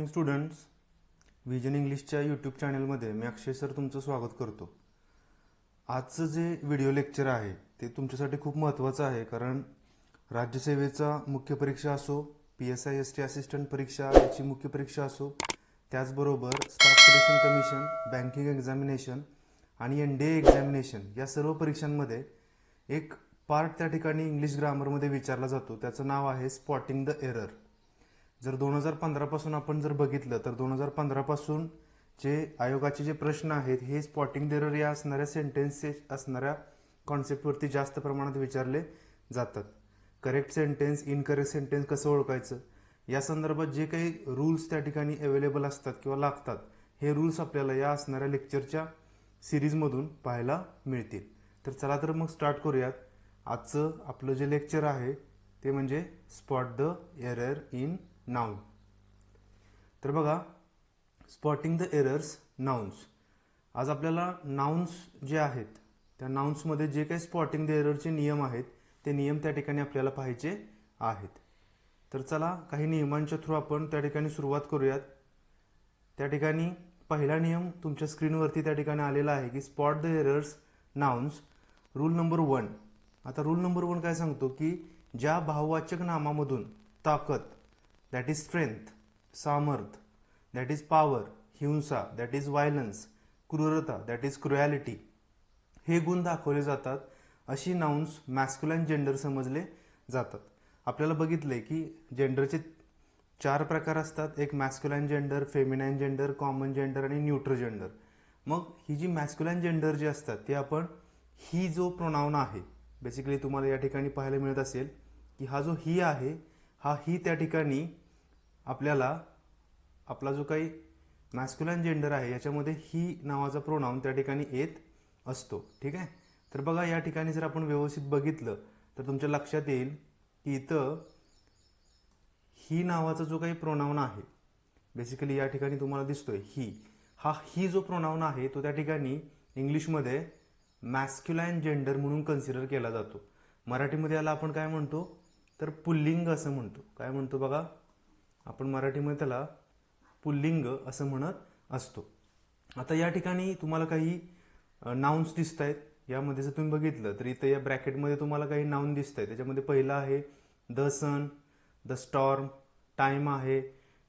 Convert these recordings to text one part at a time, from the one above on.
Morning students. Vision इंग्लिशच्या YouTube चॅनलमध्ये मी अक्षय sir तुमचं स्वागत करतो. आजचं जे व्हिडिओ लेक्चर आहे ते तुमच्यासाठी खूप महत्त्वाचं आहे, कारण राज्यसेवेचा मुख्य परीक्षा असो, PSI ST असिस्टंट परीक्षा याची मुख्य परीक्षा असो, त्याचबरोबर staff selection commission, banking examination आणि NDA एक्झामिनेशन या सर्व परीक्षांमध्ये एक पार्ट त्या ठिकाणी इंग्लिश ग्रामरमध्ये विचारला जातो. त्याचं नाव आहे स्पॉटिंग द एरर. जर 2015 पासून आपण जर बघितलं तर 2015 पासून जे आयोगाचे जे प्रश्न आहेत हे स्पॉटिंग द एरर या असणाऱ्या सेंटेन्सेस असणाऱ्या कॉन्सेप्टवरती जास्त प्रमाणात विचारले जातात. करेक्ट सेंटेन्स, इनकरेक्ट सेंटेन्स कसं ओळखायचं या संदर्भात जे काही रूल्स त्या ठिकाणी अवेलेबल असतात किंवा लागतात, हे रूल्स आपल्याला या असणाऱ्या लेक्चरच्या सिरीजमधून पाहायला मिळतील. तर चला तर मग स्टार्ट करूयात. आजचं आपलं जे लेक्चर आहे ते म्हणजे spot the error in noun. तर बघा, स्पॉटिंग द एरर्स नाउन्स. आज आपल्याला नाउन्स जे आहेत त्या नाउन्समध्ये जे काही स्पॉटिंग द एररचे नियम आहेत ते नियम त्या ठिकाणी आपल्याला पाहायचे आहेत. तर चला काही नियमांच्या थ्रू आपण त्या ठिकाणी सुरुवात करूयात. त्या ठिकाणी पहिला नियम तुमच्या स्क्रीनवरती त्या ठिकाणी आलेला आहे की spot the errors nouns. Rule number 1. आता रूल नंबर 1 काय सांगतो की ज्या भाववाचक नामामधून ताकद, दॅट इज स्ट्रेंथ, सामर्थ, दॅट इज पॉवर, हिंसा, दॅट इज व्हायलन्स, क्रूरता, दॅट इज क्रुएलिटी, हे गुण दाखवले जातात अशी नाउन्स मॅस्क्युलाइन जेंडर समजले जातात. आपल्याला बघितलंय की जेंडरचे 4 प्रकार असतात. एक masculine gender, feminine gender, common gender आणि न्यूट्रल जेंडर. मग ही जी मॅस्क्युलाइन जेंडर जे असतात ते आपण ही जो प्रोनाउन आहे, बेसिकली तुम्हाला या ठिकाणी पाहायला मिळत असेल की हा जो ही आहे, हा ही त्या ठिकाणी आपल्याला आपला जो काही मॅस्क्युलाइन जेंडर आहे याच्यामध्ये ही नावाचा प्रोनाउन त्या ठिकाणी येत असतो. ठीक आहे. तर बघा, या ठिकाणी जर आपण व्यवस्थित बघितलं तर तुमच्या लक्षात येईल की इथं ही नावाचा जो काही प्रोनाउन आहे, बेसिकली या ठिकाणी तुम्हाला दिसतोय ही, हा ही जो प्रोनाउन आहे तो त्या ठिकाणी इंग्लिशमध्ये मॅस्क्युलाइन जेंडर म्हणून कन्सिडर केला जातो. मराठीमध्ये याला आपण काय म्हणतो तर पुल्लिंग असं म्हणतो. काय म्हणतो बघा, आपण मराठीमध्ये त्याला पुल्लिंग असं म्हणत असतो. आता या ठिकाणी तुम्हाला काही नाउन्स दिसत आहेत. यामध्ये जर तुम्ही बघितलं तर इथं या ब्रॅकेटमध्ये तुम्हाला काही नाउन दिसत आहेत. त्याच्यामध्ये पहिलं आहे the sun, the storm, time आहे,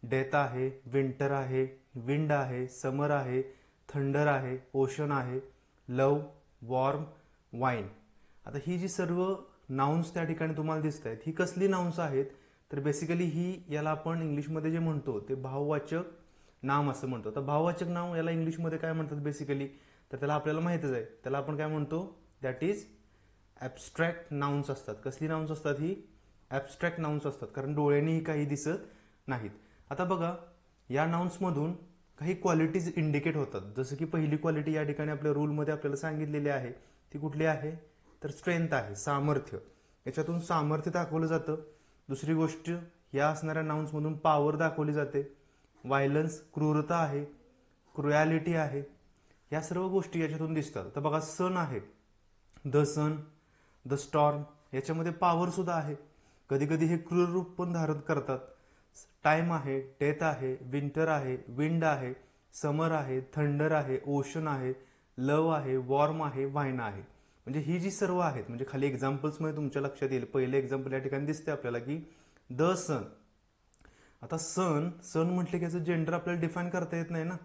डेथ आहे, विंटर आहे, विंड आहे, समर आहे, थंडर आहे, ओशन आहे, लव, वॉर्म, वाईन. आता ही जी सर्व नाउन्स त्या ठिकाणी तुम्हाला दिसत आहेत ही कसली नाउन्स आहेत तर बेसिकली ही याला आपण इंग्लिशमध्ये जे म्हणतो ते भाववाचक नाम असं म्हणतो. आता भाववाचक नाम याला इंग्लिशमध्ये काय म्हणतात बेसिकली तर त्याला आपल्याला माहितच आहे. त्याला आपण काय म्हणतो, दॅट इज ॲब्स्ट्रॅक्ट नाउन्स असतात. कसली नाउन्स असतात ही? ॲब्स्ट्रॅक्ट नाउन्स असतात, कारण डोळ्यांनीही काही दिसत नाहीत. आता बघा, या नाउन्समधून काही क्वालिटीज इंडिकेट होतात. जसं की पहिली क्वालिटी या ठिकाणी आपल्या रूलमध्ये आपल्याला सांगितलेली आहे ती कुठली आहे तर स्ट्रेंथ आहे, सामर्थ्य. याच्यातून सामर्थ्य दाखवलं जातं. दुसरी गोष्ट, या असणाऱ्या नाउन्समधून पॉवर दाखवली जाते. व्हायलन्स, क्रूरता आहे, क्रुएलिटी आहे. या सर्व गोष्टी याच्यातून दिसतात. तर बघा, सन आहे, द सन, द स्टॉर्म, याच्यामध्ये पॉवर सुद्धा आहे. कधी कधी हे क्रूर रूप पण धारण करतात. टाइम आहे, डेथ आहे, विंटर आहे, विंड आहे, समर आहे, थंडर आहे, ओशन आहे, लव आहे, वॉर्म आहे, वाईन आहे. म्हणजे ही जी सर्व आहेत, म्हणजे खाली एक्झाम्पल्समध्ये तुमच्या लक्षात येईल. पहिले एक्झाम्पल या ठिकाणी दिसते आपल्याला की द सन. आता सन म्हटले की याचं जेंडर आपल्याला डिफाईन करता येत नाही ना,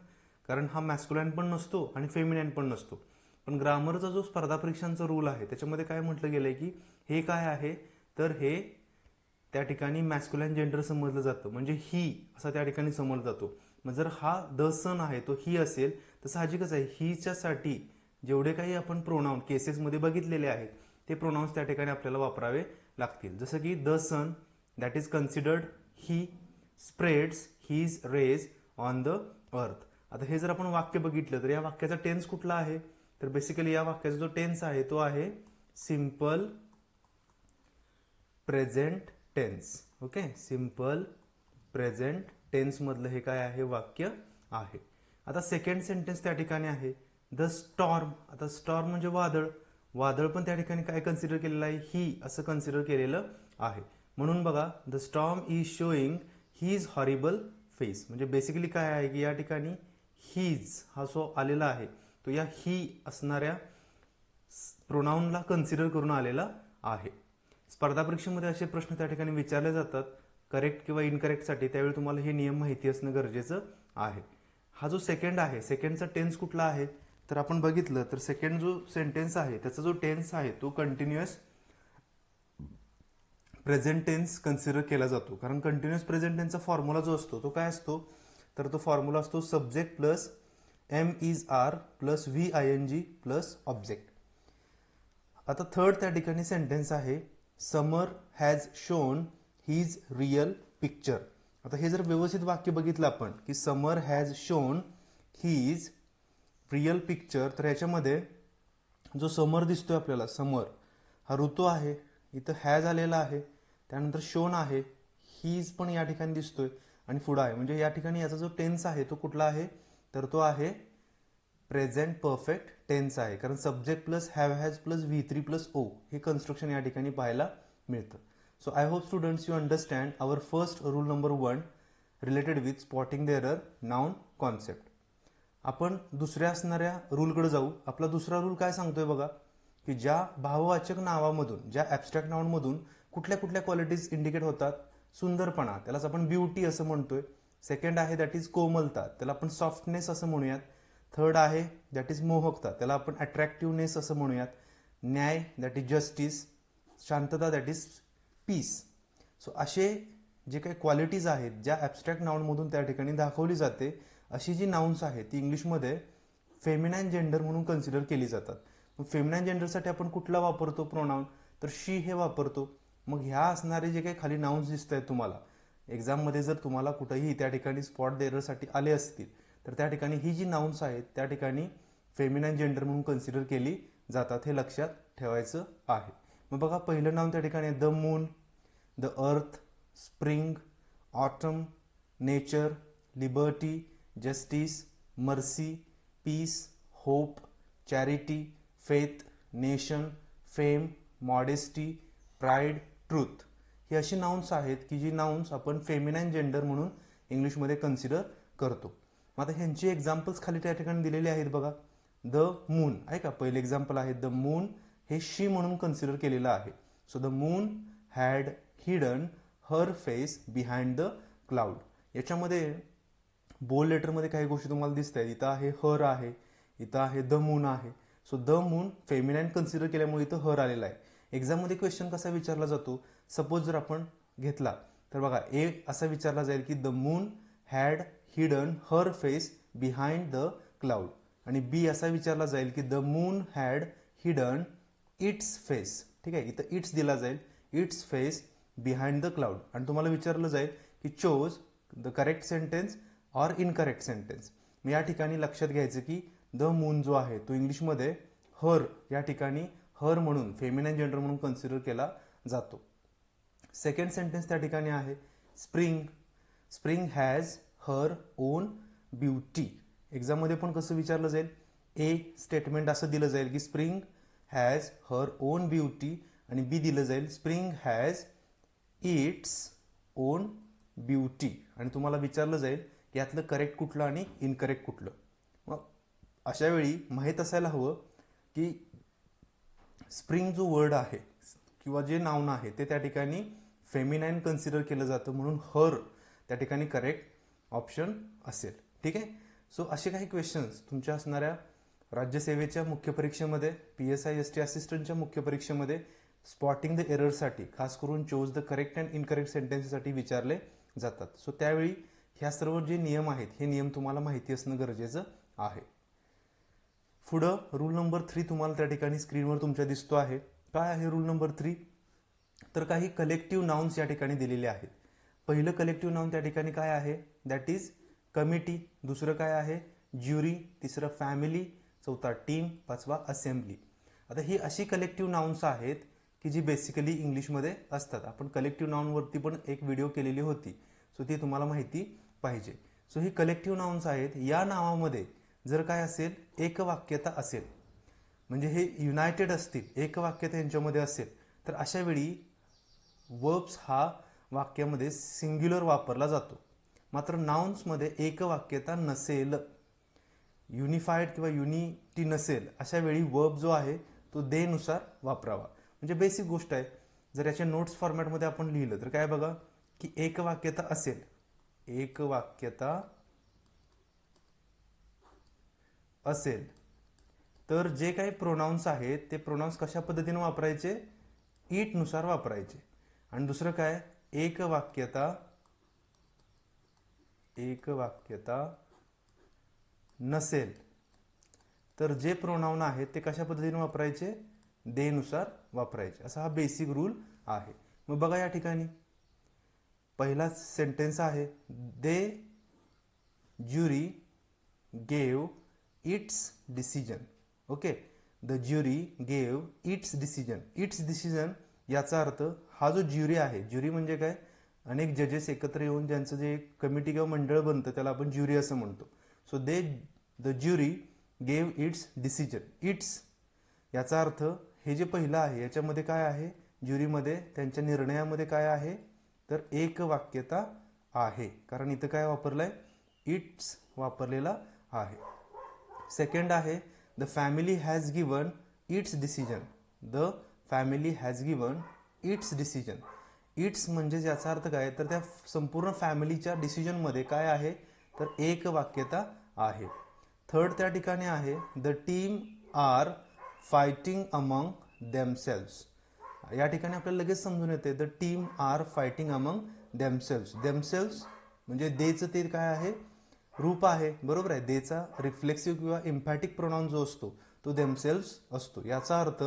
कारण हा मॅस्क्युलाइन पण नसतो आणि फेमिनाइन पण नसतो. पण ग्रामरचा जो स्पर्धा परीक्षांचा रूल आहे त्याच्यामध्ये काय म्हटलं गेलंय की हे काय आहे तर हे त्या ठिकाणी मॅस्क्युलाइन जेंडर समजलं जातं, म्हणजे ही असा त्या ठिकाणी समजला जातो. मग जर हा द सन आहे तो ही असेल तर साहजिकच आहे हीच्यासाठी जेवढे काही आपण प्रोनाउन केसेसमध्ये बघितलेले आहेत ते प्रोनाउन्स त्या ठिकाणी आपल्याला वापरावे लागतील. जसं की the sun, that is considered he spreads his rays on the earth. आता हे जर आपण वाक्य बघितलं तर या वाक्याचा टेन्स कुठला आहे तर बेसिकली या वाक्याचा जो टेन्स आहे तो आहे simple present tense. Okay, simple present tense मधलं हे काय आहे वाक्य आहे. आता सेकंड सेंटेन्स त्या ठिकाणी आहे द स्टॉर्म. आता स्टॉर्म म्हणजे वादळ. वादळ पण त्या ठिकाणी काय कन्सिडर केलेलं आहे, ही असं कन्सिडर केलेलं आहे. म्हणून बघा, the storm is showing his horrible face. म्हणजे बेसिकली काय आहे की या ठिकाणी हीज हा जो आलेला आहे तो या ही असणाऱ्या प्रोनाऊनला कन्सिडर करून आलेला आहे. स्पर्धा परीक्षेमध्ये असे प्रश्न त्या ठिकाणी विचारले जातात करेक्ट किंवा इनकरेक्टसाठी, त्यावेळी तुम्हाला हे नियम माहिती असणं गरजेचं आहे. हा जो सेकंड आहे, सेकंडचा टेन्स कुठला आहे तर आपण बघितलं तर सेकंड जो सेंटेन्स आहे त्याचा जो टेन्स आहे तो कंटिन्युअस प्रेझेंट टेन्स कन्सिडर केला जातो. कारण कंटिन्युअस प्रेझेंट टेन्सचा फॉर्म्युला जो असतो तो काय असतो तर तो फॉर्म्युला असतो subject plus am is are plus V I N G plus object. आता थर्ड त्या ठिकाणी सेंटेन्स आहे Samar has shown his real picture. आता हे जर व्यवस्थित वाक्य बघितलं आपण की Samar has shown his real picture, तर याच्यामध्ये जो समर दिसतोय आपल्याला, समर हा ऋतू आहे, इथं हॅज आलेला आहे, त्यानंतर शोन आहे, हीज पण या ठिकाणी दिसतोय आणि पुढं आहे. म्हणजे या ठिकाणी याचा जो टेन्स आहे तो कुठला आहे तर तो आहे प्रेझेंट परफेक्ट टेन्स आहे. कारण subject plus have has plus V3 plus O हे कन्स्ट्रक्शन या ठिकाणी पाहायला मिळतं. So I hope students you understand our first rule number 1 related with spotting the error noun concept. आपण दुसऱ्या असणाऱ्या रूलकडे जाऊ. आपला दुसरा रूल काय सांगतोय बघा की ज्या भाववाचक नावामधून, ज्या ॲब्स्ट्रॅक्ट नाउनमधून कुठल्या कुठल्या क्वालिटीज इंडिकेट होतात. सुंदरपणा, त्यालाच आपण ब्युटी असं म्हणतोय. सेकंड आहे दॅट इज कोमलता, त्याला आपण सॉफ्टनेस असं म्हणूयात. थर्ड आहे दॅट इज मोहकता, त्याला आपण अट्रॅक्टिव्हनेस असं म्हणूयात. न्याय दॅट इज जस्टिस, शांतता दॅट इज पीस. सो असे जे काही क्वालिटीज आहेत ज्या ॲब्स्ट्रॅक्ट नाउनमधून त्या ठिकाणी दाखवली जाते, अशी जी नाउन्स आहेत ती इंग्लिशमध्ये फेमिनाईन जेंडर म्हणून कन्सिडर केली जातात. मग फेमिनाईन जेंडरसाठी आपण कुठला वापरतो प्रोनाऊन तर शी हे वापरतो. मग ह्या असणारे जे काही खाली नाउन्स दिसत आहेत तुम्हाला एक्झाममध्ये, जर तुम्हाला कुठेही त्या ठिकाणी स्पॉट द एररसाठी आले असतील तर त्या ठिकाणी ही जी नाउन्स आहेत त्या ठिकाणी फेमिनाईन जेंडर म्हणून कन्सिडर केली जातात, हे लक्षात ठेवायचं आहे. मग बघा पहिलं नाउन त्या ठिकाणी the moon, the earth, spring, autumn, nature, liberty, justice, mercy, peace, hope, charity, faith, nation, fame, modesty, pride, truth. ही अशी नाउन्स आहेत की जी नाउन्स आपण फेमिनाईन जेंडर म्हणून इंग्लिशमध्ये कन्सिडर करतो. मग आता ह्यांची एक्झाम्पल्स खाली त्या ठिकाणी दिलेली आहेत बघा. द मून आहे का, पहिलं एक्झाम्पल आहे द मून, हे शी म्हणून कन्सिडर केलेलं आहे. So the moon had hidden her face behind the cloud. याच्यामध्ये बोल्ड लेटरमध्ये काही गोष्टी तुम्हाला दिसत आहेत. इथं आहे हर आहे, इथं आहे द मून आहे. So the moon feminine consider केल्यामुळे इथं हर आलेला आहे. एक्झाममध्ये क्वेश्चन कसा विचारला जातो, सपोज जर आपण घेतला तर बघा ए असा विचारला जाईल की the moon had hidden her face behind the cloud, आणि बी असा विचारला जाईल की the moon had hidden its face. ठीक आहे, इथं इट्स दिला जाईल, its face behind the cloud, आणि तुम्हाला विचारलं जाईल की choose the correct sentence or incorrect sentence. मी या ठिकाणी लक्षात घ्यायचं की द मून जो आहे तो इंग्लिशमध्ये हर या ठिकाणी हर म्हणून फेमिनाईन जेंडर म्हणून कन्सिडर केला जातो. सेकंड सेंटेन्स त्या ठिकाणी आहे spring, spring has her own beauty. एक्झाममध्ये पण कसं विचारलं जाईल, ए स्टेटमेंट असं दिलं जाईल की spring has her own beauty, आणि बी दिलं जाईल spring has its own beauty, आणि तुम्हाला विचारलं जाईल की यातलं करेक्ट कुठलं आणि इनकरेक्ट कुठलं. मग अशा वेळी माहीत असायला हवं की स्प्रिंग जो वर्ड आहे किंवा जे नाउन आहे ते त्या ठिकाणी फेमिनाईन कन्सिडर केलं जातं, म्हणून हर त्या ठिकाणी करेक्ट ऑप्शन असेल. ठीक आहे. सो असे काही क्वेश्चन्स तुमच्या असणाऱ्या राज्यसेवेच्या मुख्य परीक्षेमध्ये, PSI ST असिस्टंटच्या मुख्य परीक्षेमध्ये स्पॉटिंग द एररसाठी, खास करून choose the correct and incorrect सेंटेन्ससाठी विचारले जातात. सो त्यावेळी ह्या सर्व जे नियम आहेत हे नियम तुम्हाला माहिती असणं गरजेचं आहे. पुढं रूल नंबर 3 तुम्हाला त्या ठिकाणी स्क्रीनवर तुमच्या दिसतो आहे. काय आहे रूल नंबर 3 तर काही कलेक्टिव्ह नाउन्स या ठिकाणी दिलेले आहेत. पहिलं कलेक्टिव्ह नाउन त्या ठिकाणी काय आहे दॅट इज कमिटी, दुसरं काय आहे ज्युरी, तिसरं फॅमिली, चौथा टीम, पाचवा असेंब्ली. आता ही अशी कलेक्टिव्ह नाउन्स आहेत की जी बेसिकली इंग्लिशमध्ये असतात. आपण कलेक्टिव्ह नाउनवरती पण एक व्हिडिओ केलेली होती, सो ती तुम्हाला माहिती पाहिजे. सो ही कलेक्टिव्ह नाउन्स आहेत. या नावामध्ये जर काय असेल एकवाक्यता असेल, म्हणजे हे युनायटेड असतील, एकवाक्यता यांच्यामध्ये असेल, तर अशा वेळी वर्ब्स हा वाक्यामध्ये सिंग्युलर वापरला जातो. मात्र नाउन्समध्ये एकवाक्यता नसेल, युनिफाईड किंवा युनिटी नसेल, अशा वेळी वर्ब जो आहे तो दे नुसार वापरावा. म्हणजे बेसिक गोष्ट आहे. जर याच्या नोट्स फॉर्मॅटमध्ये आपण लिहिलं तर काय बघा की एकवाक्यता असेल, एकवाक्यता असेल तर जे काही प्रोनाउन्स आहेत ते प्रोनाउन्स कशा पद्धतीने वापरायचे, इट नुसार वापरायचे. आणि दुसरं काय, एकवाक्यता नसेल तर जे प्रोनाउन आहेत ते कशा पद्धतीने वापरायचे, दे नुसार वापरायचे. असा हा बेसिक रूल आहे. मग बघा या ठिकाणी पहिला सेंटेन्स आहे, the jury gave its decision. Okay, the jury gave its decision. Its decision याचा अर्थ हा जो ज्युरी आहे, ज्युरी म्हणजे काय, अनेक जजेस एकत्र येऊन ज्यांचं जे कमिटी किंवा मंडळ बनतं त्याला आपण ज्युरी असं म्हणतो. So the jury gave its decision. It's याचा अर्थ हे जे पहिलं आहे याच्यामध्ये काय आहे, ज्युरीमध्ये त्यांच्या निर्णयामध्ये काय आहे तर एकवाक्यता आहे, कारण इथं काय वापरलंय, इट्स वापरलेला आहे. सेकंड आहे, the family has given it's decision. The family has given it's decision. It's म्हणजे याचा अर्थ काय तर त्या संपूर्ण फॅमिलीच्या डिसिजनमध्ये काय आहे तर एकवाक्यता आहे. थर्ड त्या ठिकाणी आहे, the team are fighting among themselves. या ठिकाणी आपल्याला लगेच समजून येते, the team are fighting among themselves. Themselves म्हणजे देचं ते काय आहे, रूप आहे, बरोबर आहे. देचा रिफ्लेक्सिव्ह किंवा इम्पॅटिक प्रोनाउन जो असतो तो देमसेल्व्स असतो. याचा अर्थ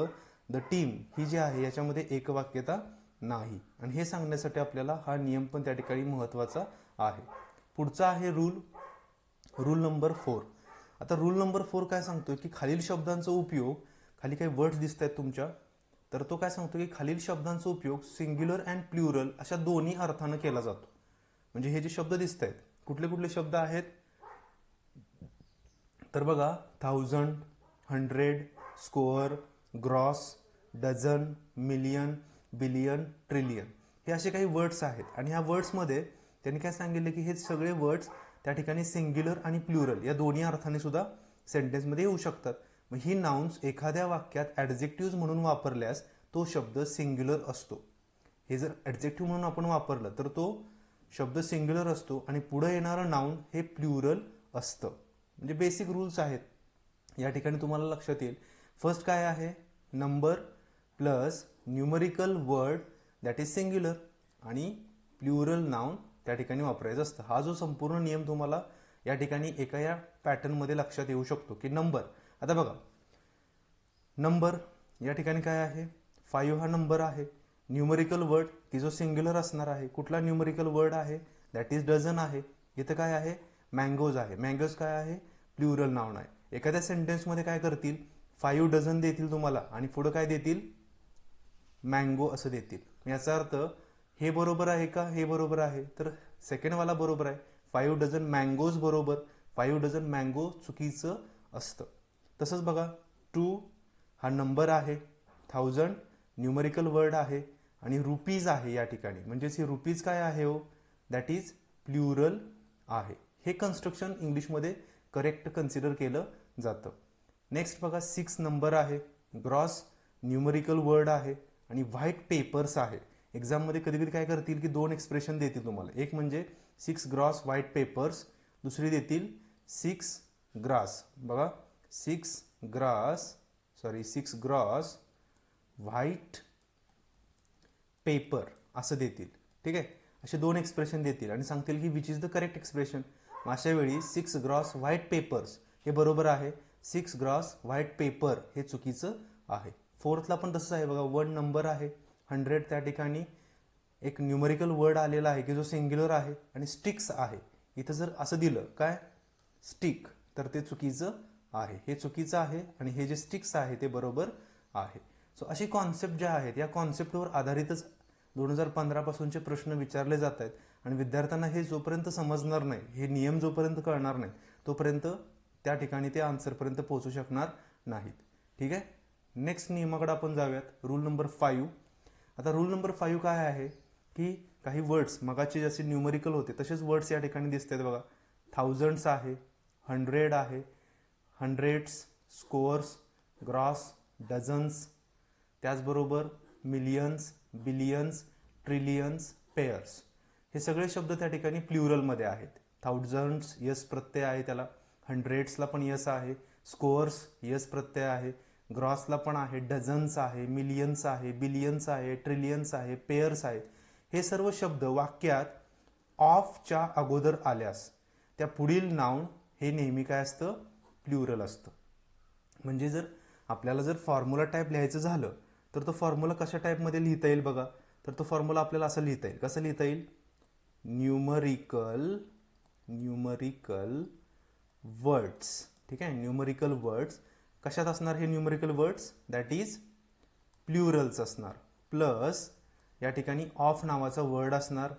द टीम ही जी आहे याच्यामध्ये एकवाक्यता नाही. आणि हे सांगण्यासाठी आपल्याला हा नियम पण त्या ठिकाणी महत्त्वाचा आहे. पुढचा आहे रूल नंबर 4. आता रूल नंबर 4 काय सांगतोय की खालील शब्दांचा उपयोग, खाली काही वर्ड्स दिसत आहेत तुमच्या, तर तो काय सांगतो की खालील शब्दांचा उपयोग सिंग्युलर अँड प्लुरल अशा दोन्ही अर्थानं केला जातो. म्हणजे हे जे शब्द दिसत आहेत कुठले कुठले शब्द आहेत तर बघा, 1000, 100, score, gross, dozen, million, billion, trillion, हे असे काही वर्ड्स आहेत. आणि ह्या वर्ड्समध्ये त्यांनी काय सांगितलं की हे सगळे वर्ड्स त्या ठिकाणी सिंग्युलर आणि प्लुरल या दोन्ही अर्थाने सुद्धा सेंटेन्समध्ये येऊ शकतात. मग ही नाउन्स एखाद्या वाक्यात ॲडजेक्टिव्ह म्हणून वापरल्यास तो शब्द सिंग्युलर असतो. हे जर ॲडजेक्टिव्ह म्हणून आपण वापरलं तर तो शब्द सिंग्युलर असतो आणि पुढे येणारं नाउन हे प्लुरल असतं. म्हणजे बेसिक रूल्स आहेत या ठिकाणी तुम्हाला लक्षात येईल. फर्स्ट काय आहे, number plus numerical word that is singular आणि प्लुरल नाउन त्या ठिकाणी वापरायचं असतं. हा जो संपूर्ण नियम तुम्हाला या ठिकाणी एका या पॅटर्नमध्ये लक्षात येऊ शकतो की नंबर, आता बघा नंबर या ठिकाणी काय आहे, 5 हा नंबर आहे. न्यूमरिकल वर्ड की जो सिंग्युलर असणार आहे, कुठला न्यूमरिकल वर्ड आहे दॅट इज डझन आहे. इथं काय आहे, मँगोज आहे. मँगोज काय आहे, प्लुरल नाउन आहे. एखाद्या सेंटेन्समध्ये काय करतील, 5 डझन देतील तुम्हाला आणि पुढं काय देतील, मँगो असं देतील. याचा अर्थ हे बरोबर आहे का, हे बरोबर आहे, तर सेकंडवाला बरोबर आहे. 5 डझन मँगोज बरोबर, 5 डझन मँगो चुकीचं असतं. तसंच बघा, 2 हा नंबर आहे, 1000 न्यूमरिकल वर्ड आहे आणि रुपीज आहे या ठिकाणी. म्हणजेच ही रुपीज काय आहे हो, दॅट इज प्लुरल आहे. हे कन्स्ट्रक्शन इंग्लिशमध्ये करेक्ट कन्सिडर केलं जातं. नेक्स्ट बघा, 6 नंबर आहे, ग्रॉस न्यूमरिकल वर्ड आहे आणि व्हाईट पेपर्स आहे. एक्झाममध्ये कधी कधी काय करतील की 2 एक्सप्रेशन देतील तुम्हाला. एक म्हणजे 6 ग्रॉस व्हाईट पेपर्स, दुसरी देतील 6 ग्रास. बघा, 6 ग्रॉस व्हाईट पेपर असं देतील. ठीक आहे, असे 2 एक्सप्रेशन देतील आणि सांगतील की which is the correct expression. अशा वेळी 6 ग्रॉस व्हाईट पेपर्स हे बरोबर आहे, 6 ग्रॉस व्हाईट पेपर हे चुकीचं आहे. फोर्थला पण तसंच आहे बघा, 1 नंबर आहे, 100 त्या ठिकाणी एक न्यूमरिकल वर्ड आलेला आहे की जो सिंग्युलर आहे आणि स्टिक्स आहे. इथं जर असं दिलं काय, स्टिक, तर ते चुकीचं आहे, हे चुकीचं आहे आणि हे जे स्टिक्स आहे ते बरोबर आहे. सो अशी कॉन्सेप्ट ज्या आहेत या कॉन्सेप्टवर आधारितच 2015 पासूनचे प्रश्न विचारले जात आहेत. आणि विद्यार्थ्यांना हे जोपर्यंत समजणार नाही, हे नियम जोपर्यंत कळणार नाही, तोपर्यंत त्या ठिकाणी ते आन्सरपर्यंत पोहोचू शकणार नाहीत. ठीक आहे, नेक्स्ट नियमाकडे आपण जाऊयात, रूल नंबर 5. आता रूल नंबर 5 काय आहे की काही वर्ड्स मगाचे जसे न्यूमरिकल होते तसेच वर्ड्स या ठिकाणी दिसत आहेत बघा. थाउजंड्स आहे, 100 आहे, हंड्रेड्स, स्कोअर्स, ग्रॉस, डझन्स, त्याचबरोबर मिलियन्स, बिलियन्स, ट्रिलियन्स, पेयर्स. हे सगळे शब्द त्या ठिकाणी प्ल्युरलमध्ये आहेत. थाउजंड्स यस प्रत्यय आहे त्याला, हंड्रेड्सला पण यस आहे, स्कोअर्स यस प्रत्यय आहे, ग्रॉसला पण आहे, डझन्स आहे, मिलियन्स आहे, बिलियन्स आहे, ट्रिलियन्स आहे, पेयर्स आहेत. हे सर्व शब्द वाक्यात ऑफच्या अगोदर आल्यास त्या पुढील नाउन हे नेहमी काय असतं, प्ल्युरल असतं. म्हणजे जर आपल्याला जर फॉर्म्युला टाईप लिहायचं झालं तर तो फॉर्म्युला कशा टाईपमध्ये लिहिता येईल बघा. तर तो फॉर्म्युला आपल्याला असं लिहिता येईल. कसं लिहिता येईल, न्यूमरिकल वर्ड्स. ठीक आहे, न्यूमरिकल वर्ड्स कशात असणार हे न्यूमरिकल वर्ड्स, दॅट इज प्ल्युरल्स असणार. प्लस या ठिकाणी ऑफ नावाचा वर्ड असणार,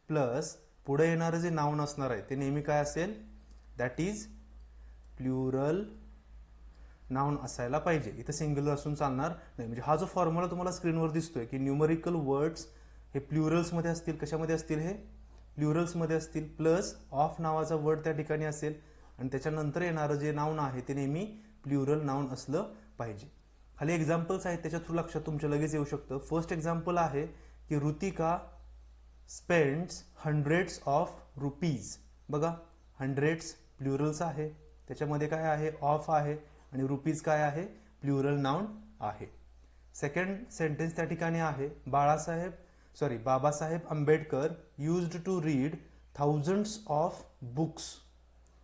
प्लस पुढे येणारं जे नाउन असणार आहे ते नेहमी काय असेल, दॅट इज प्ल्युरल नाउन असायला पाहिजे. इथं सिंग्युलर असून चालणार नाही. म्हणजे हा जो फॉर्म्युला तुम्हाला स्क्रीनवर दिसतोय की न्यूमरिकल वर्ड्स हे प्ल्युरल्समध्ये असतील. कशामध्ये असतील, हे प्ल्युरल्समध्ये असतील. प्लस ऑफ नावाचा वर्ड त्या ठिकाणी असेल आणि त्याच्यानंतर येणारं जे नाउन आहे ते नेहमी प्ल्युरल नाउन असलं पाहिजे. खाली एक्झाम्पल्स आहेत, त्याच्या थ्रू लक्षात तुमच्या लगेच येऊ शकतं. फर्स्ट एक्झाम्पल आहे की Ritika spends hundreds of rupees. बघा, हंड्रेड्स प्ल्युरल्स आहे, त्याच्यामध्ये काय आहे, ऑफ आहे, आणि रुपीज काय आहे, प्ल्युरल नाउन आहे. सेकंड सेंटेन्स त्या ठिकाणी आहे, Babasaheb Ambedkar used to read thousands of books.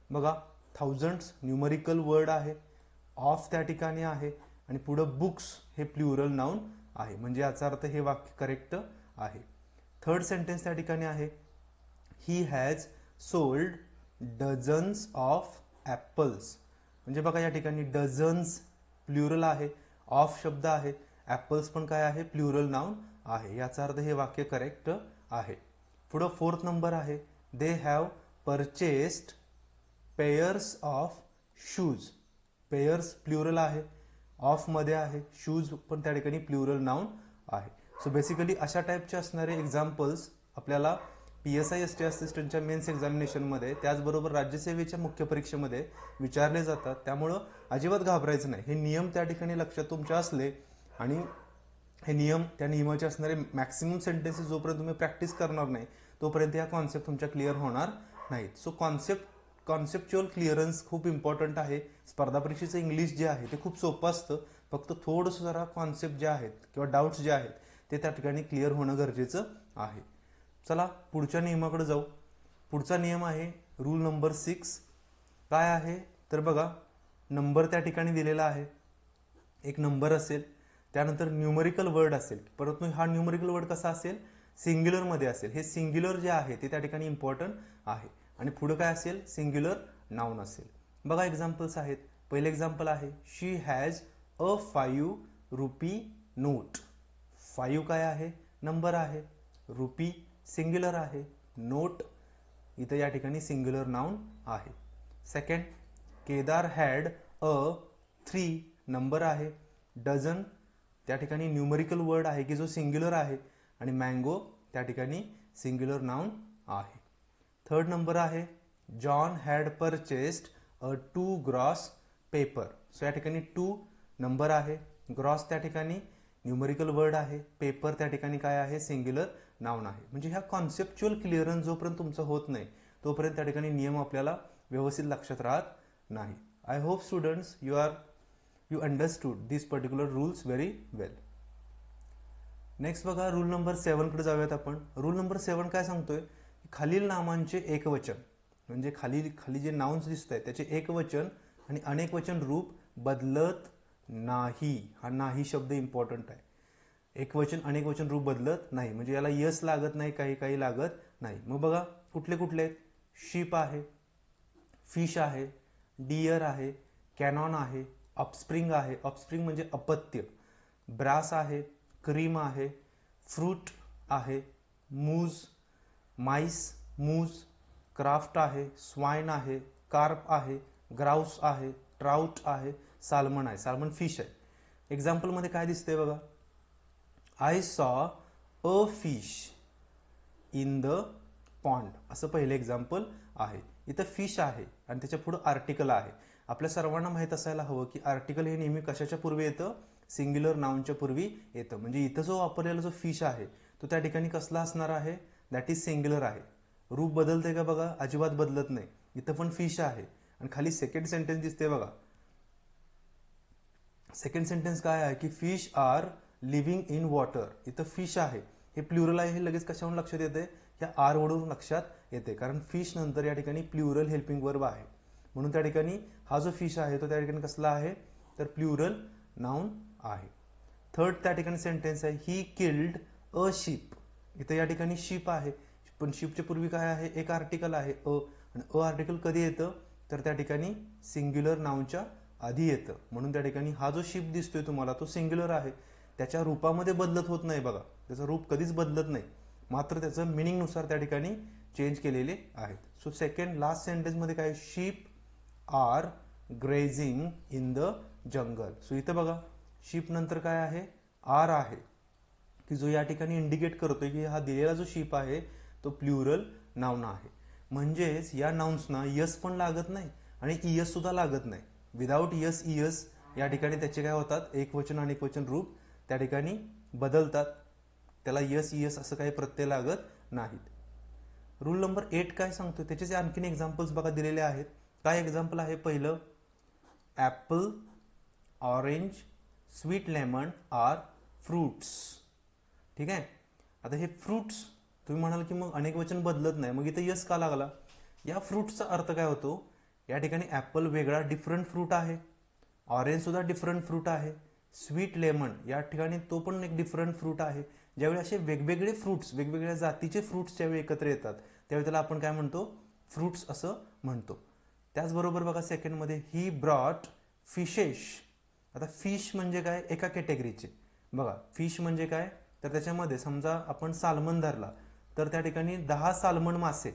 बघा, थाउजंड्स न्यूमरिकल वर्ड आहे, ऑफ त्या ठिकाणी आहे आणि पुढं बुक्स हे प्ल्युरल नाउन आहे. म्हणजे याचा अर्थ हे वाक्य करेक्ट आहे. थर्ड सेंटेन्स त्या ठिकाणी आहे, he has sold dozens of apples. म्हणजे बघा या ठिकाणी डझन्स प्ल्युरल आहे, ऑफ शब्द आहे, ॲपल्स पण काय आहे, प्ल्युरल नाउन आहे. याचा अर्थ हे वाक्य करेक्ट आहे. पुढं फोर्थ नंबर आहे, they have purchased pairs of shoes. Pairs plural आहे, ऑफ मध्ये आहे, शूज पण त्या ठिकाणी प्ल्युरल नाउन आहे. सो बेसिकली अशा टाईपचे असणारे एक्झाम्पल्स आपल्याला PSI ST असिस्टंटच्या मेन्स एक्झामिनेशनमध्ये, त्याचबरोबर राज्यसेवेच्या मुख्य परीक्षेमध्ये विचारले जातात. त्यामुळं अजिबात घाबरायचं नाही. हे नियम त्या ठिकाणी लक्षात तुमच्या असले आणि हे नियम, त्या नियमाचे असणारे मॅक्सिमम सेंटेन्सेस जोपर्यंत तुम्ही प्रॅक्टिस करणार नाही तोपर्यंत या कॉन्सेप्ट तुमच्या क्लिअर होणार नाहीत. सो कॉन्सेप्च्युअल क्लिअरन्स खूप इम्पॉर्टंट आहे. स्पर्धा परीक्षेचं इंग्लिश जे आहे ते खूप सोपं असतं, फक्त थोडंसं जरा कॉन्सेप्ट जे आहेत किंवा डाऊट्स जे आहेत ते त्या ठिकाणी क्लिअर होणं गरजेचं आहे. चला पुढच्या नियमाकडे जाऊ. पुढचा नियम आहे रूल नंबर 6. काय आहे तर बघा, नंबर त्या ठिकाणी दिलेला आहे, एक नंबर असेल, त्यानंतर न्यूमरिकल वर्ड असेल, परंतु हा न्यूमरिकल वर्ड कसा असेल, सिंग्युलरमध्ये असेल. हे सिंग्युलर जे आहे ते त्या ठिकाणी इम्पॉर्टंट आहे. आणि पुढे काय असेल, सिंग्युलर नाउन असेल. बघा एक्झाम्पल्स आहेत. पहिले एक्झाम्पल आहे, शी हॅज अ 5 रुपी नोट. 5 काय आहे, नंबर आहे, रुपी सिंग्युलर आहे, नोट इथं या ठिकाणी सिंग्युलर नाउन आहे. Second, Kedar had a 3 number आहे, डझन त्या ठिकाणी न्यूमरिकल वर्ड आहे की जो सिंग्युलर आहे, आणि मँगो त्या ठिकाणी सिंग्युलर नाउन आहे. थर्ड नंबर आहे, John had purchased a 2 gross paper. So या ठिकाणी 2 नंबर आहे, ग्रॉस त्या ठिकाणी न्यूमरिकल वर्ड आहे, पेपर त्या ठिकाणी काय आहे, सिंग्युलर नाउन आहे. म्हणजे ह्या कॉन्सेप्च्युअल क्लिअरन्स जोपर्यंत तुमचं होत नाही तोपर्यंत त्या ठिकाणी नियम आपल्याला व्यवस्थित लक्षात राहत नाही. I hope students you understood this particular rules very well. Next बघा, रूल नंबर 7 कडे जाऊयात आपण. रूल नंबर 7 काय सांगतोय, खालील नामांचे एकवचन, म्हणजे खाली जे नाउन्स दिसत आहेत त्याचे एकवचन आणि अनेकवचन रूप बदलत नाही. हा नाही शब्द इम्पॉर्टंट आहे. एकवचन अनेकवचन रूप बदलत नाही, म्हणजे याला यस लागत नाही, काही लागत नाही. मग बघा कुठले कुठले आहेत, शीप आहे, फिश आहे, डियर आहे, कॅनॉन आहे, ऑफस्प्रिंग आहे, ऑफस्प्रिंग म्हणजे अपत्य, ब्रास आहे, क्रीम आहे, फ्रूट आहे, मूज, माईस, मूज, क्राफ्ट आहे, स्वाइन आहे, कार्प आहे, ग्राउस आहे, ट्राउट आहे, साल्मन आहे, साल्मन फिश आहे. एक्झाम्पलमध्ये काय दिसतंय बघा, I saw a fish in the pond असं पहिलं एक्झाम्पल आहे. इथं फिश आहे आणि त्याच्या पुढे आर्टिकल आहे. आपल्या सर्वांना माहित असायला हवं की आर्टिकल हे नेहमी कशाच्या पूर्वी येतं, सिंग्युलर नाउनच्या पूर्वी येतं. म्हणजे इथं जो वापरलेला जो फिश आहे तो त्या ठिकाणी कसला असणार आहे, दॅट इज सिंग्युलर आहे. रूप बदलते का बघा, अजिबात बदलत नाही. इथं पण फिश आहे आणि खाली सेकंड सेंटेन्स दिसते बघा. सेकंड सेंटेन्स काय आहे की fish are living in water. इथं फिश आहे, हे प्लुरल आहे, हे लगेच कशावरून लक्षात येते, ह्या आर वरून लक्षात येते, कारण फिश नंतर या ठिकाणी प्लुरल हेल्पिंग वर्ब आहे. म्हणून त्या ठिकाणी हा जो फिश आहे तो त्या ठिकाणी कसला आहे, तर प्लुरल नाउन आहे. थर्ड त्या ठिकाणी सेंटेन्स आहे ही किल्ड अ शिप. इथं या ठिकाणी शिप आहे, पण शिपच्या पूर्वी काय आहे, एक आर्टिकल आहे अ, आणि अ आर्टिकल कधी येतं, तर त्या ठिकाणी सिंग्युलर नाउनच्या आधी येतं. म्हणून त्या ठिकाणी हा जो शिप दिसतोय तुम्हाला तो सिंग्युलर आहे, त्याच्या रूपामध्ये बदलत होत नाही बघा, त्याचं रूप कधीच बदलत नाही, मात्र त्याचं मिनिंगनुसार त्या ठिकाणी चेंज केलेले आहेत. सो सेकंड लास्ट सेंटेन्समध्ये काय, sheep are grazing in the jungle. So इथं बघा शिप नंतर काय आहे, आर आहे, की जो या ठिकाणी इंडिकेट करतोय की हा दिलेला जो शिप आहे तो प्लुरल नाउन आहे. म्हणजेच या नाउन्सना यस पण लागत नाही आणि इयस सुद्धा लागत नाही. विदाउट यस इयस या ठिकाणी त्याचे काय होतात, एकवचन आणि एकवचन रूप त्या ठिकाणी बदलतात. त्याला यस इयस असं काही प्रत्यय लागत नाहीत. रूल नंबर 8 काय सांगतो, त्याचे आणखीन एक्झाम्पल्स बघा दिलेले आहेत. काय एक्झाम्पल आहे, पहिलं apple, orange, sweet lemon are fruits. ठीक आहे. आता हे फ्रूट्स तुम्ही म्हणाल की मग अनेक वचन बदलत नाही, मग इथं यस का लागला. या फ्रूट्सचा अर्थ काय होतो, या ठिकाणी ॲपल वेगळा डिफरंट फ्रूट आहे, ऑरेंज सुद्धा डिफरंट फ्रूट आहे, स्वीट लेमन या ठिकाणी तो पण एक डिफरंट फ्रूट आहे. ज्यावेळी असे वेगवेगळे फ्रूट्स, वेगवेगळ्या जातीचे फ्रूट्स ज्यावेळी एकत्र येतात त्यावेळी त्याला आपण काय म्हणतो, फ्रूट्स असं म्हणतो. त्याचबरोबर बघा सेकंडमध्ये ही ब्रॉट फिशेस. आता फिश म्हणजे काय, एका कॅटेगरीचे. बघा फिश म्हणजे काय, तर त्याच्यामध्ये समजा आपण साल्मन धरला तर त्या ठिकाणी 10 साल्मन मासे,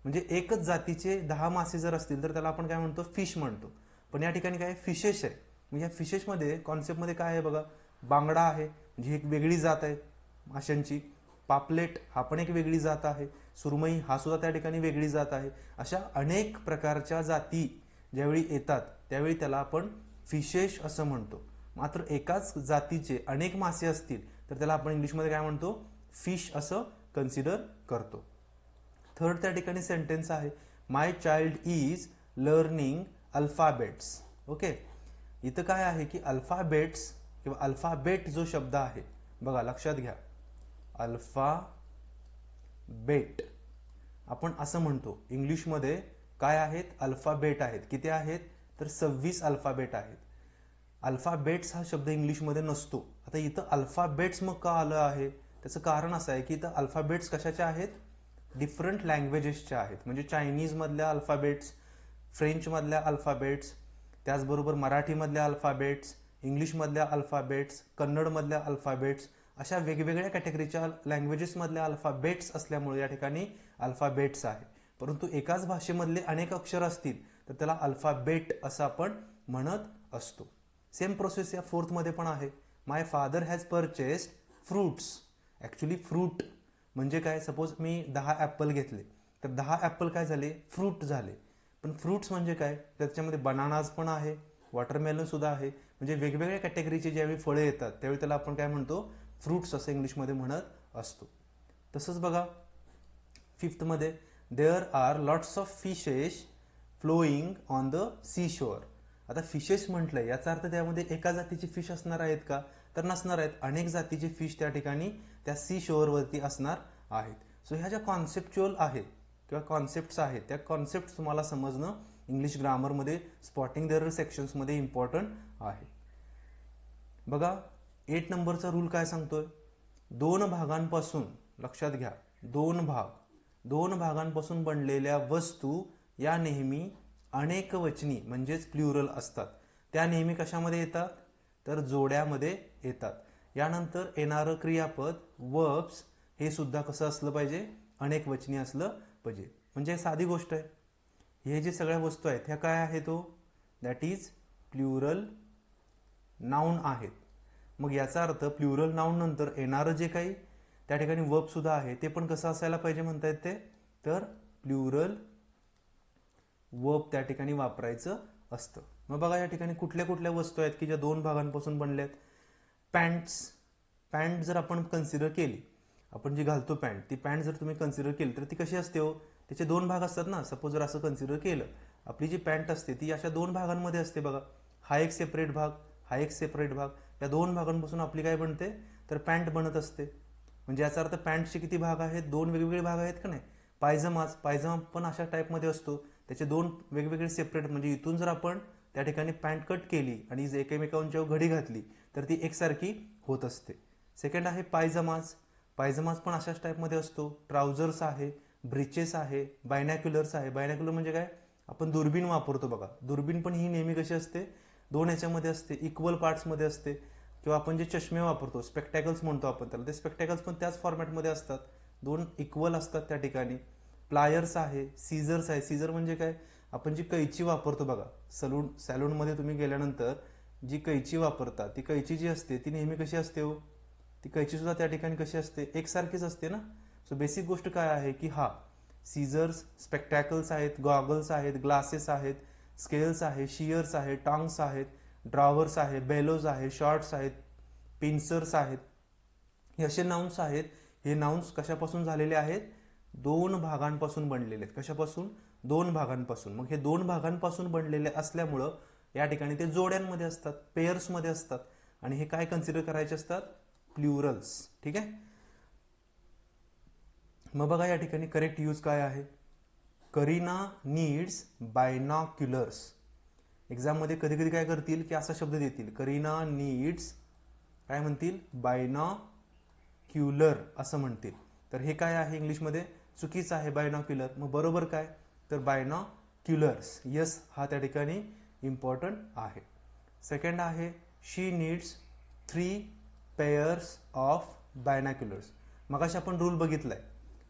म्हणजे एकच जातीचे 10 मासे जर असतील तर त्याला आपण काय म्हणतो, फिश म्हणतो. पण या ठिकाणी काय फिशेस आहे, म्हणजे या फिशेसमध्ये कॉन्सेप्टमध्ये काय आहे बघा, बांगडा आहे म्हणजे एक वेगळी जात आहे माशांची, पापलेट हा पण एक वेगळी जात आहे, सुरमई हा सुद्धा त्या ठिकाणी वेगळी जात आहे. अशा अनेक प्रकारच्या जाती ज्यावेळी येतात त्यावेळी त्याला आपण फिशेस असं म्हणतो. मात्र एकाच जातीचे अनेक मासे असतील तर त्याला आपण इंग्लिशमध्ये काय म्हणतो, फिश असं कन्सिडर करतो. थर्ड त्या ठिकाणी सेंटेन्स आहे my child is learning alphabets. Okay. इथं काय आहे की अल्फाबेट्स किंवा अल्फाबेट जो शब्द आहे बघा लक्षात घ्या, अल्फाबेट आपण असं म्हणतो. इंग्लिशमध्ये काय आहेत, अल्फाबेट आहेत. किती आहेत, तर 26 अल्फाबेट आहेत. अल्फाबेट्स हा शब्द इंग्लिशमध्ये नसतो. आता इथं अल्फाबेट्स मग का आलं आहे, त्याचं कारण असं आहे की इथं अल्फाबेट्स कशाच्या आहेत, डिफरंट लँग्वेजेसच्या आहेत. म्हणजे चायनीजमधल्या अल्फाबेट्स, फ्रेंचमधल्या अल्फाबेट्स, त्याचबरोबर मराठीमधल्या अल्फाबेट्स, इंग्लिशमधल्या अल्फाबेट्स, कन्नडमधल्या अल्फाबेट्स, अशा वेगवेगळ्या कॅटेगरीच्या लँग्वेजेसमधल्या अल्फाबेट्स असल्यामुळे या ठिकाणी अल्फाबेट्स आहे. परंतु एकाच भाषेमधले अनेक अक्षर असतील तर त्याला अल्फाबेट असं आपण म्हणत असतो. सेम प्रोसेस या फोर्थमध्ये पण आहे. My father has purchased fruits. Actually fruit म्हणजे काय, सपोज मी 10 ॲपल घेतले तर 10 ॲपल काय झाले, फ्रूट झाले. पण फ्रूट्स म्हणजे काय, त्याच्यामध्ये बनानाज पण आहे, वॉटरमेलन सुद्धा आहे. म्हणजे वेगवेगळ्या कॅटेगरीचे ज्यावेळी फळे येतात त्यावेळी त्याला आपण काय म्हणतो, फ्रूट्स असं इंग्लिशमध्ये म्हणत असतो. तसंच बघा फिफ्थमध्ये there are lots of fishes flowing on the sea shore. आता फिशेस म्हटलंय याचा अर्थ त्यामध्ये एका जातीचे फिश असणार आहेत का, तर नसणार आहेत. अनेक जातीचे फिश त्या ठिकाणी त्या सी शोअरवरती असणार आहेत. सो ह्या ज्या कॉन्सेप्च्युअल आहेत किंवा कॉन्सेप्ट्स आहेत त्या कॉन्सेप्ट तुम्हाला समजणं इंग्लिश ग्रामरमध्ये स्पॉटिंग द एरर सेक्शन्समध्ये इम्पॉर्टंट आहे. बघा 8 नंबरचा रूल काय सांगतोय, 2 भागांपासून, लक्षात घ्या, 2 भागांपासून बनलेल्या वस्तू या नेहमी अनेक वचनी म्हणजेच प्लुरल असतात. त्या नेहमी कशामध्ये येतात, तर जोड्यामध्ये येतात. यानंतर येणारं क्रियापद वर्ब्स हे सुद्धा कसं असलं पाहिजे, अनेक वचनी असलं पाहिजे. म्हणजे साधी गोष्ट आहे, हे जे सगळ्या वस्तू आहेत ह्या काय आहेत, दॅट इज प्लुरल नाउन आहेत. मग याचा अर्थ प्लुरल नाउन नंतर येणारं जे काही त्या ठिकाणी वर्ब सुद्धा आहे, ते पण कसं असायला पाहिजे म्हणता येते, तर प्लुरल वर्ब त्या ठिकाणी वापरायचं असतं. मग बघा या ठिकाणी कुठल्या कुठल्या वस्तू आहेत की ज्या दोन भागांपासून बनल्यात. पॅन्ट्स, पॅन्ट जर आपण कन्सिडर केली, आपण जी घालतो पॅन्ट, ती पॅन्ट जर तुम्ही कन्सिडर केली तर ती कशी असते हो, त्याचे दोन भाग असतात ना. सपोज जर असं कन्सिडर केलं, आपली जी पॅन्ट असते ती अशा दोन भागांमध्ये असते बघा. हा एक सेपरेट भाग, हा एक सेपरेट भाग, या दोन भागांपासून आपली काय बनते, तर पॅन्ट बनत असते. म्हणजे याचा अर्थ पॅन्टचे किती भाग आहेत, दोन वेगवेगळे भाग आहेत का नाही. पायजमाच, पायजमा पण अशा टाईपमध्ये असतो, त्याचे दोन वेगवेगळे सेपरेट. म्हणजे इथून जर आपण त्या ठिकाणी पॅन्ट कट केली आणि एकमेकांच्या घडी घातली तर ती एकसारखी होत असते. सेकंड आहे पायजमाज, पायजमाज पण अशाच टाईपमध्ये असतो. ट्राउझर्स आहे, ब्रिचेस आहे, बायनॅक्युलर्स आहे. बायनॅक्युलर म्हणजे काय, आपण दुर्बीण वापरतो बघा. दुर्बीण पण ही नेहमी कशी असते, दोन ह्याच्यामध्ये असते, इक्वल पार्ट्समध्ये असते. किंवा आपण जे चष्मे वापरतो, स्पेक्टॅकल्स म्हणतो आपण त्याला, ते स्पेक्टॅकल्स पण त्याच फॉर्मॅटमध्ये असतात, दोन इक्वल असतात त्या ठिकाणी. प्लायर्स आहे, सीझर्स आहे. सीझर म्हणजे काय, आपण जी कैची वापरतो बघा, सॅलूनमध्ये तुम्ही गेल्यानंतर जी कैची वापरता, ती कैची जी असते ती नेहमी कशी असते हो, ती कैची सुद्धा त्या ठिकाणी कशी असते, एकसारखीच असते ना. सो बेसिक गोष्ट काय आहे की हा सीझर्स, स्पेक्टॅकल्स आहेत, गॉगल्स आहेत, ग्लासेस आहेत, स्केल्स आहे, शियर्स आहे, टॉंग्स आहेत, ड्रॉवर्स आहे, बेलोज आहे, शॉर्ट्स आहेत, पिन्सर्स आहेत. हे असे नाउन्स आहेत. हे नाउन्स कशापासून झालेले आहेत, दोन भागांपासून बनलेले आहेत. कशापासून, दोन भागांपासून. मग हे दोन भागांपासून बनलेले असल्यामुळं या ठिकाणी ते जोड्यांमध्ये असतात, पेयर्समध्ये असतात. आणि हे काय कन्सिडर करायचे असतात, प्लुरल्स. ठीक आहे. मग बघा या ठिकाणी करेक्ट यूज काय आहे, करीना नीड्स बायनॉक्युलर्स. एक्झाममध्ये कधी कधी काय करतील की असा शब्द देतील, करीना नीड्स काय म्हणतील, बायनॉक्युलर असं म्हणतील. तर हे काय आहे इंग्लिशमध्ये, चुकीचं आहे बायनॉक्युलर. मग बरोबर काय, तर बायनॉक्युलर्स. यस, हा त्या ठिकाणी इम्पॉर्टंट आहे. सेकंड आहे शी नीड्स 3 पेयर्स ऑफ बायनॉक्युलर्स. मगाशी आपण रूल बघितलाय,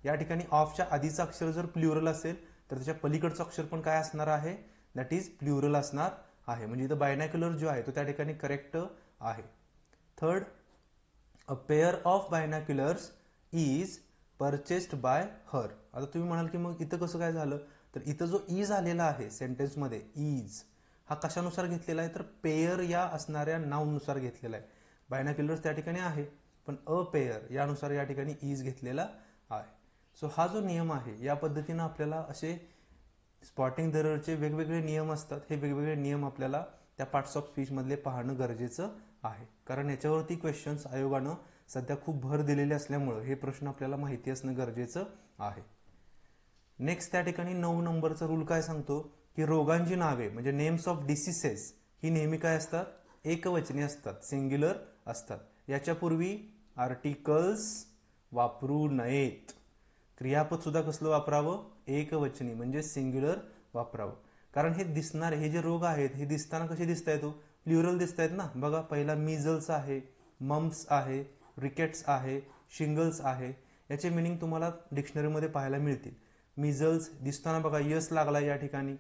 या ठिकाणी ऑफच्या आधीचं अक्षर जर प्लुरल असेल तर त्याच्या पलीकडचं अक्षर पण काय असणार आहे, दॅट इज प्लुरल असणार आहे. म्हणजे इथं बायनॅक्युलर जो आहे तो त्या ठिकाणी करेक्ट आहे. Third, a pair of binoculars is purchased by her. आता तुम्ही म्हणाल की मग इथं कसं काय झालं, तर इथं जो इज आलेला आहे सेंटेन्समध्ये, इज हा कशानुसार घेतलेला आहे, तर पेयर या असणाऱ्या नाउननुसार घेतलेला आहे. बायनॅक्युलर्स त्या ठिकाणी आहे, पण अ पेयर यानुसार या ठिकाणी इज घेतलेला आहे. सो हा जो नियम आहे, या पद्धतीनं आपल्याला असे स्पॉटिंग द एररचे वेगवेगळे नियम असतात. हे वेगवेगळे नियम आपल्याला त्या पार्ट्स ऑफ स्पीचमधले पाहणं गरजेचं आहे, कारण याच्यावरती क्वेश्चन्स आयोगानं सध्या खूप भर दिलेले असल्यामुळं हे प्रश्न आपल्याला माहिती असणं गरजेचं आहे. नेक्स्ट त्या ठिकाणी 9 नंबरचा रूल काय सांगतो की रोगांची नावे म्हणजे नेम्स ऑफ डिसीसेस ही नेहमी काय असतात, एकवचनी असतात, सिंग्युलर असतात. याच्यापूर्वी आर्टिकल्स वापरू नयेत. क्रियापद सुद्धा कसलं वापरावं, एकवचनी म्हणजे सिंग्युलर वापरावं. कारण हे दिसणारे हे जे रोग आहेत हे दिसताना कसे दिसत आहेत, प्लुरल दिसत आहेत ना. बघा पहिला मिझल्स आहे, मम्स आहे, रिकेट्स आहे, शिंगल्स आहे. याचे मिनिंग तुम्हाला डिक्शनरीमध्ये पाहायला मिळतील. मिझल्स दिसताना बघा यस लागला या ठिकाणी,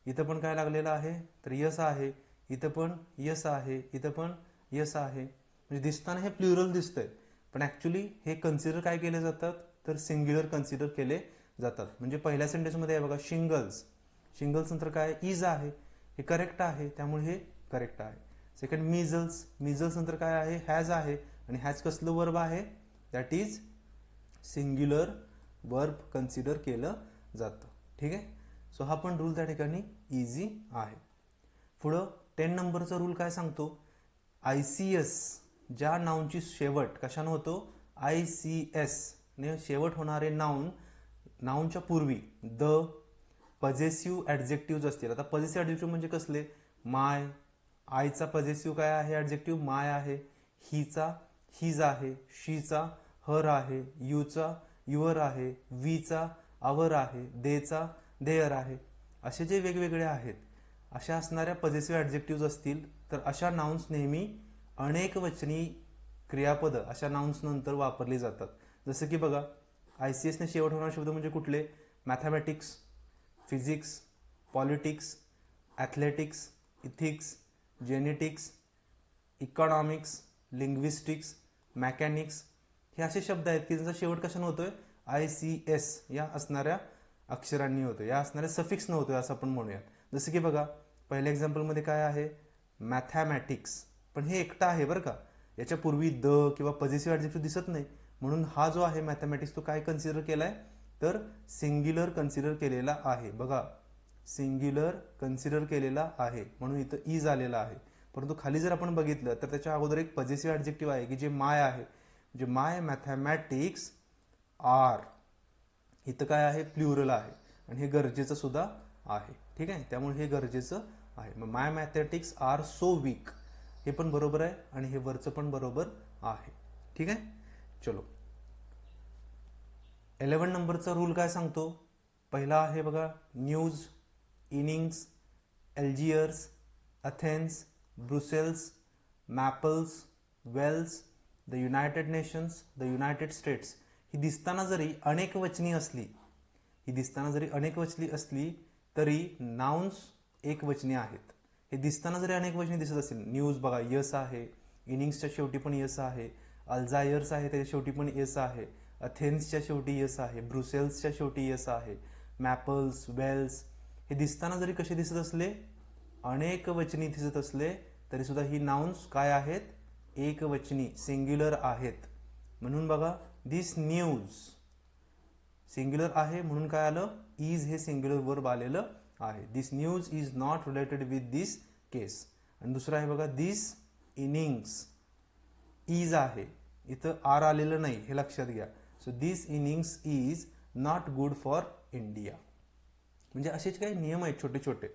इथं पण काय लागलेलं आहे, तर यस आहे, इथं पण यस आहे, इथं पण यस आहे. म्हणजे दिसताना हे प्लुरल दिसतंय, पण ऍक्च्युली हे कन्सिडर काय केले जातात, तर सिंग्युलर कन्सिडर केले जातात. म्हणजे पहिल्या सेंटेन्समध्ये आहे बघा शिंगल्स, शिंगल्स नंतर काय इज आहे, हे करेक्ट आहे, त्यामुळे हे करेक्ट आहे. सेकंड मिझल्स, मिझल्स नंतर काय आहे, हॅज आहे, आणि हॅज कसलं वर्ब आहे, that is singular verb consider केलं जातं. ठीक आहे. सो हा पण रूल त्या ठिकाणी इझी आहे. पुढं 10 नंबरचा रूल काय सांगतो, ICS ज्या नाउनची शेवट कशानं होतो, ICS ने शेवट होणारे नाउन, नाउनच्या पूर्वी द पजेसिव्ह ऍडजेक्टिव्ह असतील. आता पजेसिव्ह ऍडजेक्टिव्ह म्हणजे कसले, माय, आयचा पजेसिव्ह काय आहे ऍडजेक्टिव्ह, माय आहे, हिचा हिज आहे, शीचा हर आहे, यूचा युअर आहे, वीचा आवर आहे, देचा देअर आहे. असे जे वेगवेगळे आहेत, अशा असणाऱ्या पजेसिव्ह ऍडजेक्टिव्ह असतील तर अशा नाउन्स नेहमी अनेक वचनी क्रियापद अशा नाउन्स नंतर वापरली जातात. जसं की बघा ICS ने शेवट होणारे शब्द म्हणजे कुठले, mathematics, physics, politics, athletics, ethics, genetics, economics, linguistics, mechanics, हे असे शब्द आहेत की ज्याचा शेवट कशाने होतोय, ICS या असणाऱ्या अक्षरांनी होतोय, या असणाऱ्या सफिक्सनं होतोय असं आपण म्हणूयात. जसं की बघा पहिल्या एक्झाम्पलमध्ये काय आहे, मॅथमॅटिक्स, पण हे एकटा आहे बरं का, याच्या पूर्वी द किंवा पॉझिटिव्ह ॲडजेक्टिव्ह दिसत नाही, म्हणून हा जो आहे मॅथमॅटिक्स तो काय कन्सिडर केलाय, तर सिंग्युलर कन्सिडर केलेला आहे. बघा सिंग्युलर कन्सिडर केलेला आहे म्हणून इथं इज आलेला आहे. परंतु खाली जर आपण बघितलं तर त्याच्या अगोदर एक पॉझिटिव्ह ॲडजेक्टिव्ह आहे की जे माय आहे, म्हणजे माय मॅथमॅटिक्स आर, इथं काय आहे, प्लुरल आहे आणि हे गरजेचं सुद्धा आहे. ठीक आहे, त्यामुळे हे गरजेचं आहे. मग माय मॅथमॅटिक्स आर सो वीक, हे पण बरोबर आहे आणि हे वरचं पण बरोबर आहे. ठीक आहे, चलो 11 नंबरचा रूल काय सांगतो, पहिला आहे बघा, news, innings, Algiers, Athens, Brussels, Naples, Wales, the United Nations, the United States ही दिसताना जरी अनेक वचनी असली, तरी नाउन्स एक वचनी आहेत. हे दिसताना जरी अनेक वचनी दिसत असेल, न्यूज बघा यस आहे, इनिंग्सच्या शेवटी पण यस आहे, अल्जायर्स आहे त्याच्या शेवटी पण यस आहे, अथेन्सच्या शेवटी यस आहे, ब्रुसेल्सच्या शेवटी यस आहे, मॅपल्स, वेल्स हे दिसताना जरी कसे दिसत असले, अनेक वचनी दिसत असले, तरी सुद्धा ही नाउन्स काय आहेत, एक वचनी सिंग्युलर आहेत. म्हणून बघा दिस न्यूज सिंग्युलर आहे म्हणून काय आलं, इज हे सिंग्युलर वर्ब आलेलं आहे. This news is not related with this case. आणि दुसरं आहे बघा, दिस इनिंग्स इज आहे, इथं आर आलेलं नाही हे लक्षात घ्या. So this innings is not good for India. म्हणजे असेच काही नियम आहेत छोटे छोटे,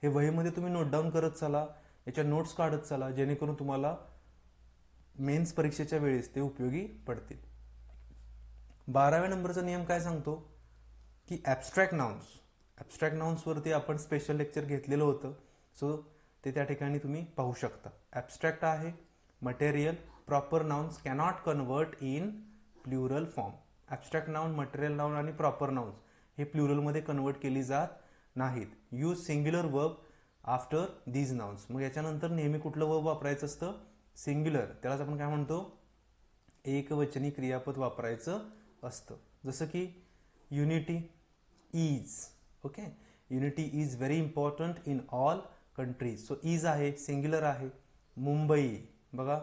हे वहीमध्ये तुम्ही नोट डाऊन करत चला, याच्या नोट्स काढत चला, जेणेकरून तुम्हाला मेन्स परीक्षेच्या वेळेस ते उपयोगी पडतील. 12व्या नंबरचा नियम काय सांगतो की ॲब्स्ट्रॅक्ट नाउन्सवरती आपण स्पेशल लेक्चर घेतलेलं होतं, सो ते त्या ठिकाणी तुम्ही पाहू शकता. ॲब्स्ट्रॅक्ट आहे, material, proper nouns cannot convert in plural form. Abstract noun, material noun आणि प्रॉपर नाउन्स हे प्लुरलमध्ये कन्वर्ट केली जात नाहीत. Use singular verb after these nouns. मग याच्यानंतर नेहमी कुठलं वर्ब वापरायचं असतं, सिंग्युलर, त्यालाच आपण काय म्हणतो, एकवचनी क्रियापद वापरायचं असतं. जसं की unity is, okay, unity is very important in all countries. So is आहे, सिंग्युलर आहे. मुंबई बघा,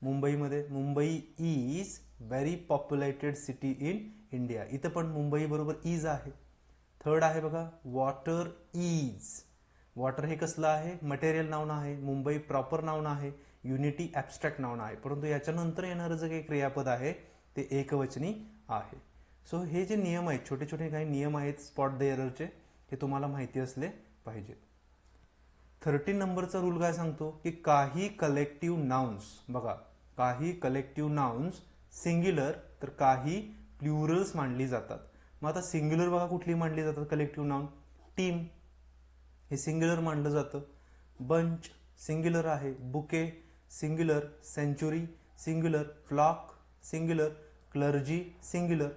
Mumbai is very populated city in India, इथं पण मुंबई बरोबर इज आहे. थर्ड आहे बघा, वॉटर इज. वॉटर हे कसलं आहे, मटेरियल नाउन आहे, मुंबई प्रॉपर नाउन आहे, युनिटी ॲब्स्ट्रॅक्ट नाउन आहे. परंतु याच्यानंतर येणारं जे काही क्रियापद आहे ते एकवचनी आहे. सो हे जे नियम आहेत, छोटे छोटे काही नियम आहेत स्पॉट द एररचे, हे तुम्हाला माहिती असले पाहिजेत. 13 नंबरचा रूल काय सांगतो की काही कलेक्टिव्ह नाउन्स, बघा काही कलेक्टिव्ह नाउन्स सिंग्युलर तर काही प्लुरल्स मानली जातात. मग आता सिंग्युलर बघा कुठली मानली जातात कलेक्टिव्ह नाउन, टीम हे सिंग्युलर मानलं जातं, बंच सिंग्युलर आहे, bouquet singular, century singular, flock singular, clergy singular.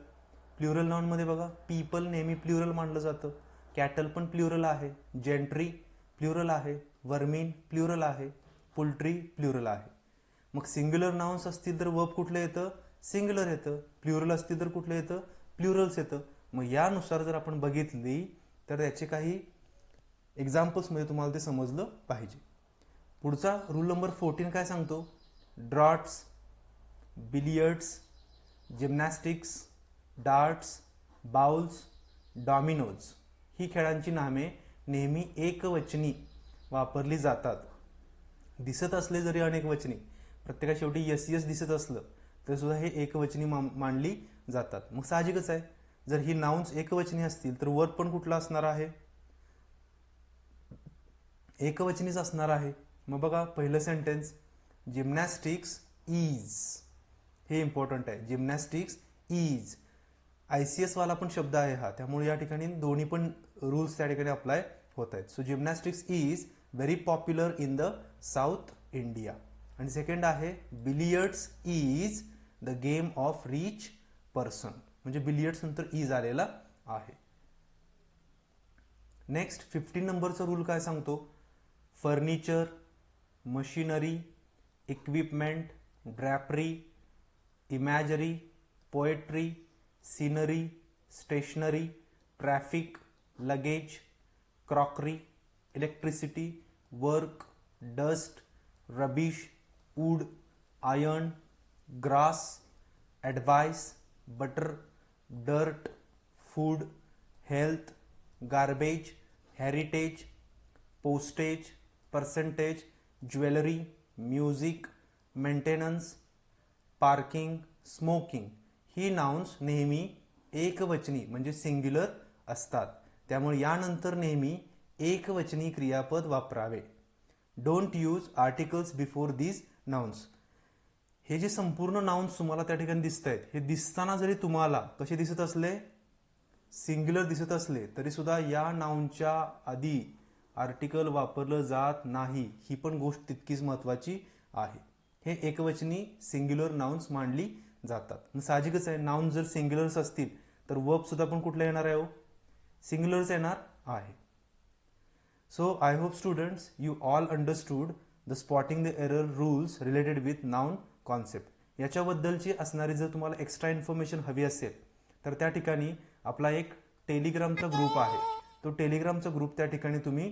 Plural नाउनमध्ये बघा पीपल नेहमी प्लुरल मानलं जातं, कॅटल पण प्लुरल आहे, जेंट्री प्लुरल आहे, वर्मिन प्लुरल आहे, पोल्ट्री प्लुरल आहे. मग सिंग्युलर नाउन्स असतील तर वर्ब कुठलं येतं, सिंग्युलर येतं, प्लुरल असतील तर कुठलं येतं, प्लुरल्स येतं. मग यानुसार जर आपण बघितली तर याचे काही एक्झाम्पल्समध्ये तुम्हाला ते समजलं पाहिजे. पुढचा रूल नंबर 14 काय सांगतो, draughts, billiards, gymnastics, darts, bowls, dominoes ही खेळांची नामे नेहमी एकवचनी वापरली जातात. दिसत असले जरी अनेक वचनी, प्रत्येका शेवटी यस यस दिसत असलं तर सुद्धा हे एकवचनी मानली जातात. मग साहजिकच आहे, जर ही नाउन्स एकवचनी असतील तर वर्ब पण कुठला असणार आहे, एकवचनीच असणार आहे. मग बघा पहिलं सेंटेन्स, जिम्नॅस्टिक्स इज, हे इम्पॉर्टंट आहे, जिम्नॅस्टिक्स इज. ICS वाला पण शब्द आहे हा, त्यामुळे या ठिकाणी दोन्ही पण रूल्स त्या ठिकाणी अप्लाय होत आहेत. So gymnastics is very popular in the South India. आणि सेकंड आहे, billiards is the game of rich person, म्हणजे बिलियर्ड्स नंतर इज आलेला आहे. नेक्स्ट 15 नंबरचा रूल काय सांगतो, furniture, machinery, equipment, drapery, imagery, poetry, scenery, stationery, traffic, luggage, crockery, electricity, work, dust, rubbish, wood, iron, grass, advice, butter, dirt, food, health, garbage, heritage, postage, percentage, jewellery, music, maintenance, parking, smoking ही nouns नेहमी एकवचनी म्हणजे singular असतात. त्यामुळे यानंतर नेहमी एकवचनी क्रियापद वापरावे. Don't use articles before these nouns. हे जे संपूर्ण नाउन्स तुम्हाला त्या ठिकाणी दिसत आहेत, हे दिसताना जरी तुम्हाला कसे दिसत असले, सिंग्युलर दिसत असले, तरी सुद्धा या नाउनच्या आधी आर्टिकल वापरलं जात नाही. ही पण गोष्ट तितकीच महत्वाची आहे. हे एकवचनी सिंग्युलर नाउन्स मानली जातात. साहजिकच आहे, नाउन जर सिंग्युलर्स असतील तर वर्ब सुद्धा पण कुठला येणार आहे? सिंग्युलर्स येणार आहे. So I hope students you all understood the spotting the error rules related with noun concept. याच्याबद्दलची असणारी जर तुम्हाला एक्स्ट्रा इन्फॉर्मेशन हवी असेल तर त्या ठिकाणी आपला एक टेलिग्रामचा ग्रुप आहे. तो टेलिग्रामचा ग्रुप त्या ठिकाणी तुम्ही